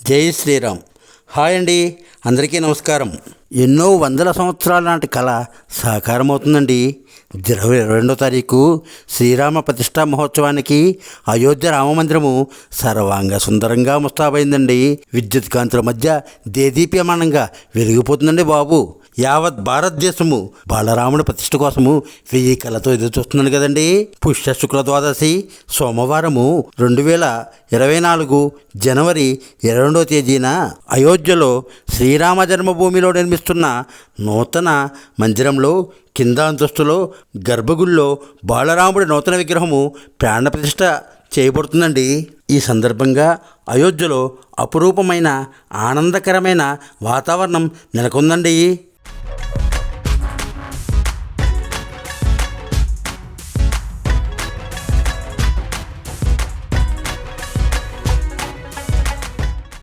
జై శ్రీరామ్. హాయ్ అండి, అందరికీ నమస్కారం. ఎన్నో వందల సంవత్సరాల నాటి కళ సాకారం అవుతుందండి. 22వ తారీఖు శ్రీరామ ప్రతిష్టా మహోత్సవానికి అయోధ్య రామమందిరము సర్వాంగ సుందరంగా ముస్తాబైందండి. విద్యుత్ కాంతుల మధ్య దేదీప్యమానంగా వెలిగిపోతుందండి బాబు. యావత్ భారతదేశము బాలరాముడి ప్రతిష్ఠ కోసము 1000 కళ్ళతో ఎదురు చూస్తున్నాను కదండి. పుష్య శుక్ల ద్వాదశి సోమవారము 2024 జనవరి 22వ తేదీన అయోధ్యలో శ్రీరామ జన్మభూమిలో నిర్మిస్తున్న నూతన మందిరంలో కింద అంతస్తులో గర్భగుడిలో బాలరాముడి నూతన విగ్రహము ప్రాణ ప్రతిష్ఠ చేయబడుతుందండి. ఈ సందర్భంగా అయోధ్యలో అపురూపమైన ఆనందకరమైన వాతావరణం నెలకొందండి.